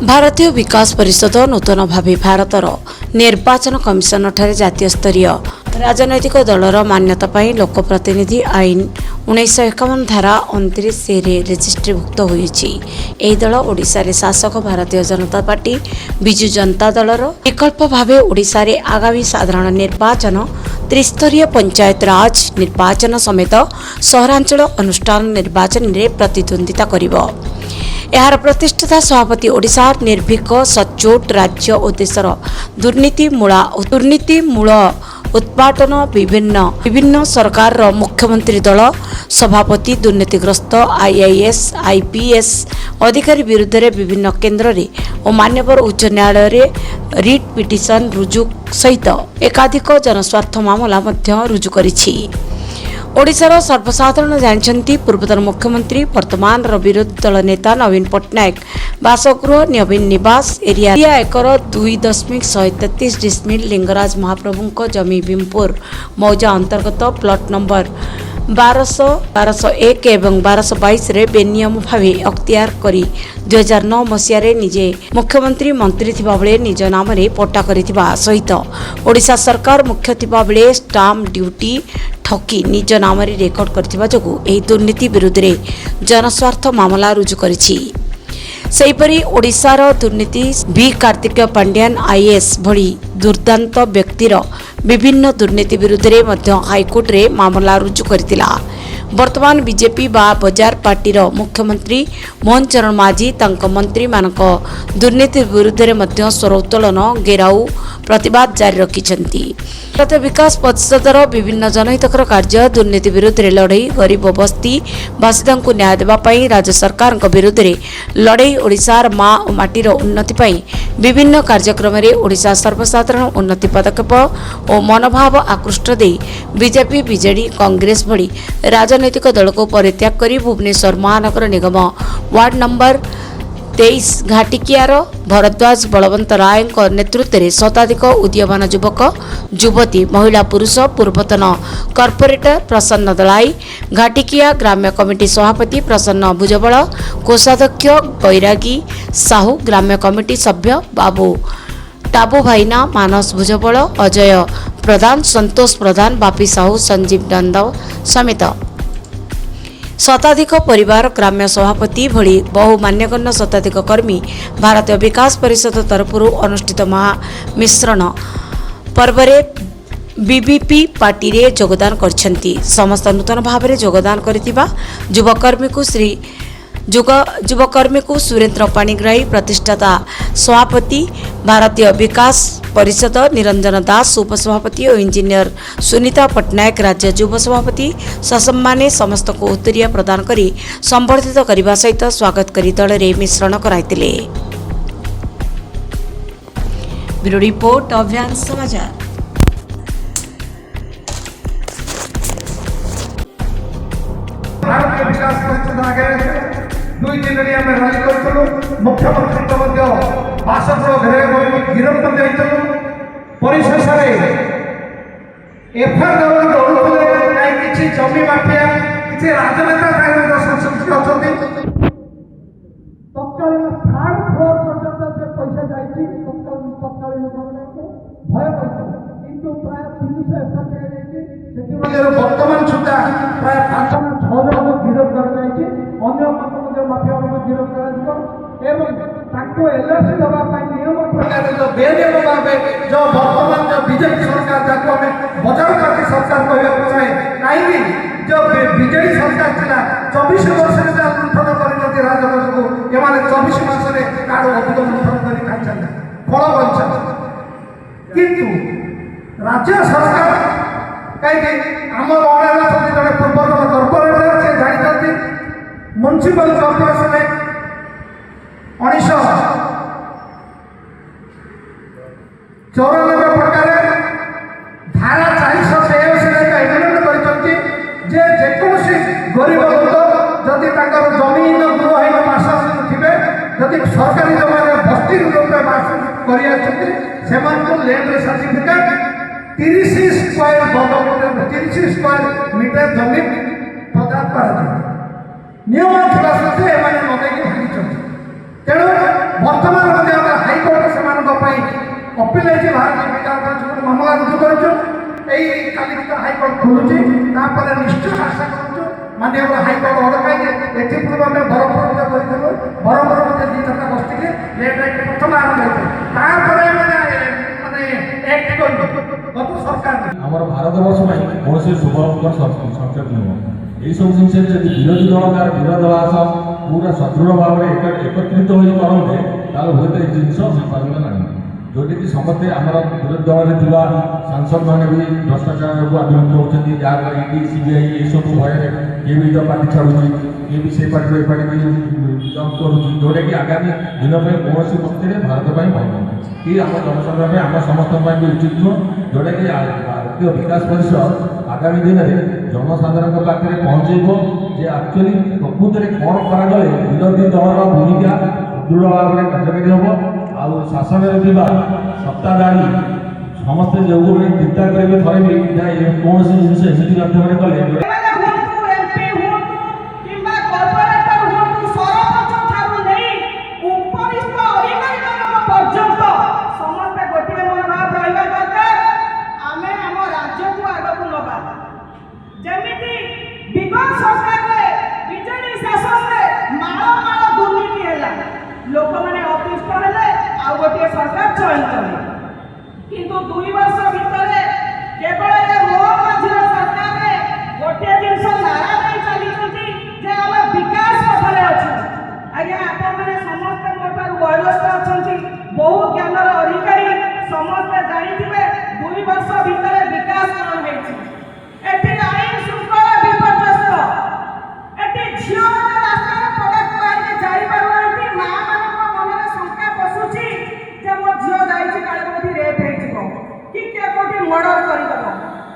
भारतीय विकास परिषद नूतन भाव भारतर निर्वाचन कमिशन ठारे जातीय स्तरीय राजनैतिक दलर मान्यता पाई लोकप्रतिनिधि आईन 1951 धारा 29 रे रेजिस्ट्रीभुक्त होईछि। एही दल ओडिशा रे शासक भारतीय जनता पार्टी बिजु जनता दलर विकल्प भावे ओडिशा रे आगामी साधारण निर्वाचन त्रिस्तरीय पंचायत राज निर्वाचन समेत सहरांचल अनुष्ठान निर्वाचन रे प्रतिद्वंदिता करिवो। यार प्रतिष्ठिता सभापति ओडिशा निर्भीक सचोट राज्य और देशर दुर्नीति मूल उत्पादन विभिन्न सरकार मुख्यमंत्री दल सभापति दुर्नीतिग्रस्त आईआईएस आईपीएस अधिकारी विरुद्ध रे विभिन्न केन्द्र रे और मान्यवर उच्च न्यायालय रे रिट पिटिशन रुजु सहित एकाधिक जनस्वार्थ मामला मध्य रुजु करिछि। ओडिशार सर्वसाधारण जानते पूर्वतन मुख्यमंत्री वर्तमान विरोधी दल नेता नवीन पट्टनायक बासगृह नवीन निवास एरिया एकर 2.133 डिसमिल लिंगराज महाप्रभु जमी भीमपुर मौजा अंतर्गत प्लॉट नंबर 1201 एवं 1222 रे बेनियम भावे अख्तियार करी 2009 मसीह निजे मुख्यमंत्री मंत्री थिबा बेले निज नाम रे पट्टा करिथिबा सहित ओडिशा सरकार मुख्य थिबा बेले स्टाम्प ड्यूटी ठकी निज नाम रे रेकर्ड करथिबा जगु एही दुर्नीति विरुद्ध रे जनस्वार्थ मामला रुजु करिछि। सेहीपरि ओडिशार दुर्नीति बी कार्तिकेय पांड्यान आईएएस भली दुर्दांत व्यक्तिर विभिन्न दुर्नीति विरुद्ध रे मध्य हाईकोर्ट रे मामला रुजु करथिला। वर्तमान बीजेपी बा बजार पार्टी मुख्यमंत्री मोहन चरण माझी तांको मंत्री मानक दुर्नीति विरुद्ध रे मध्य स्वर उत्तोलन घेराऊ प्रतिवाद जारी रखिछंती। भारतीय विकास परिषदर विभिन्न जनहितकर कार्य दुर्नीति विरुद्ध रे लड़ई गरीब बस्ती बासिदा को न्याय देबा पई राज्य सरकार विरुद्ध रे लड़ई ओडिशार मां और माटीर उन्नति पई विभिन्न कार्यक्रम रे ओडिशा सर्वसाधारण उन्नति पदक्षेप और मनोभाव आकृष्ट दे बीजेपी बीजेडी कांग्रेस भली राजनैतिक दल को परित्याग करी भुवनेश्वर महानगर निगम वार्ड नंबर 23 घाटिकियार भरद्वाज बलवंत राय नेतृत्व में शताधिक उदीयमान युवक युवती महिला पुरुष पूर्वतन कॉर्पोरेटर प्रसन्न दलाई घाटिकिया ग्राम्य कमिटी सभापति प्रसन्न भुजबल कोषाध्यक्ष बैरागी साहू ग्राम्य कमिटी सभ्य बाबू टाबू भाईना मानस भुजबल अजय प्रधान संतोष प्रधान बापी साहू संजीव नंद समेत शताधिक परिवार ग्राम्य सभापति भली बहु मान्यगण्य शताधिक कर्मी भारतीय विकास परिषद तरफ अनुष्ठित महामिश्रण पर्व बीबीपी पार्टी रे योगदान करछंती। समस्त नूतन भाव में योगदान करथिबा युवकर्मी को सुरेंद्र पाणिग्राही प्रतिष्ठाता सभापति भारतीय विकास परिषद निरंजन दास उपसभापति और इंजीनियर सुनीता पट्टनायक राज्य युव सभापति ससम्माने समस्त को उत्तरीय प्रदान करी संबर्धित करने सहित स्वागत करी दल रे मिश्रण कराइतिले। ब्यूरो रिपोर्ट अभियान समाचार। भारतीय विकास परिषद आगे 2 दिन आम रैली करूँ मुख्यमंत्री बासगृह घेर गिरफ परिशेष एफआईआर दौड़ुले कहीं किसी जमी माफिया किसी राजनेता संस्कृति अच्छा तत्कालीन 3rd फ्लोर पर्यंत से पैसा जाइए तत्कालीन भय किंतु प्राय 300 एफआईआर वर्तमान सुधा प्राय 5-6 जन गिरफ कर माफिया गिरफ कर एलआईसी दवाई नियम प्रकार जो बेनियम भाव जो वर्तमान जो बीजेपी सरकार जाको आम बजार काटी सरकार कहना चाहे कहीं जो बीजेडी सरकार था 24 वर्ष में लुंठन कर राजकोष को एमाने 24 मास कार्ड अधिक लुंठन कर खाई फल बंचा किंतु राज्य सरकार कहीं आम गणना जड़े पूर्वतन कॉर्पोरेटर से जानते म्युनिसिपल कॉर्पोरेशन 1994 प्रकार धारा 483 एग्रीमेंट करकौसी गरीब लोक जदि जमीन गृहहीन बासहीन थे जदि सरकारी जगह बस्ती लोक बास कर लैंड सर्टिफिकेट 30 स्क्वायर वर्ग 30 स्क्वायर मीटर जमीन प्रदान कर नियम था सत्वे एम नदेक भांगी तेणु वर्तमान ଅପିଲ ହେଇଛି ଭାରତୀୟ ବିକାଶ ପାଞ୍ଚ ମାମଲା ରୁଜୁ କରିଛୁ। ଏଇ କାଲି ହାଇକୋର୍ଟ ଖୋଲୁଛି, ତାପରେ ନିଶ୍ଚୟ ଆଶା କରୁଛୁ ମାନ୍ୟବର ହାଇକୋର୍ଟ ଅର୍ଡର ପାଇକି ଏଥିପୂର୍ବ ଆମେ ବରହମପୁର ମଧ୍ୟ କରିଥିଲୁ। ବରହମପୁର ମଧ୍ୟ 2-4ଟା ବସିକି ଲେଟ୍ ପ୍ରଥମ ଆରମ୍ଭ ହେଇଛି, ତାପରେ ମାନେ ଆକ୍ଟ କରିବୁ ଗତ ସରକାର। ଆମର ଭାରତବର୍ଷ ପାଇଁ କୌଣସି ଶୁଭଙ୍କର ସଂକେତ ନୁହଁ। ଏଇସବୁ ଜିନିଷରେ ଯଦି ବିରୋଧୀ ଦଳ ତାର ବିରୋଧ ଆସ ପୁରା ସଦୃଢ଼ ଭାବରେ ଏକତ୍ରିତ ହୋଇ କରନ୍ତେ ତାହେଲେ ହୁଏତ ଏ ଜିନିଷ ହୋଇପାରନ୍ତା ନାହିଁ। ଯେଉଁଟାକି ସମସ୍ତେ ଆମର ବିରୋଧୀ ଦଳରେ ଥିବା ସାଂସଦମାନେ ବି ଭ୍ରଷ୍ଟାଚାରକୁ ଅଭିମୁଖ ହେଉଛନ୍ତି, ଯାହାଦ୍ୱାରା ଇଡି ସିବିଆଇ ଏସବୁ ଭୟରେ କିଏ ବି ତ ପାର୍ଟି ଛାଡ଼ୁଛି, କିଏ ବି ସେ ପାର୍ଟିରୁ ଏ ପାର୍ଟି ଜମ୍ପ କରୁଛି, ଯେଉଁଟାକି ଆଗାମୀ ଦିନ ପାଇଁ କୌଣସି ପକ୍ଷରେ ଭାରତ ପାଇଁ ଭଲ ନୁହଁ କି ଆମ ଜନସାଧାରଣ ପାଇଁ ଆମ ସମସ୍ତଙ୍କ ପାଇଁ ବି ଉଚିତ ନୁହଁ। ଯେଉଁଟାକି ଭାରତୀୟ ବିକାଶ ପରିଷଦ ଆଗାମୀ ଦିନରେ ଜନସାଧାରଣଙ୍କ ପାଖରେ ପହଞ୍ଚେଇବ ଯେ ଆକ୍ଚୁଆଲି ପ୍ରକୃତରେ କ'ଣ କରାଗଲେ ବିରୋଧୀ ଦଳର ଭୂମିକା ଦୃଢ଼ ଭାବରେ କାର୍ଯ୍ୟକାରୀ ହେବ, ଆଉ ଶାସନରେ ଥିବା ସତ୍ତାଧାରୀ ସମସ୍ତେ ଯେଉଁଭଳି ଚିନ୍ତା କରିବେ ଥରେ ବି କୌଣସି ଜିନିଷ ଏମିତି ମାଧ୍ୟମରେ କଲେ ଲୋକମାନେ ଅତିଷ୍ଠ ହେଲେ ଆଉ ଗୋଟିଏ ସରକାର ଚୟନ କଲେ। କିନ୍ତୁ 2 ବର୍ଷ ଭିତରେ କେବଳ ଏ ମୋ ମଝିର ସରକାରରେ ଗୋଟିଏ ଜିନିଷ ନାରା ଦେଇ ଚାଲିଛନ୍ତି ଯେ ଆମେ ବିକାଶ ପଥରେ ଅଛୁ। ଆଜ୍ଞା ଆପଣମାନେ ସମସ୍ତେ ମୋ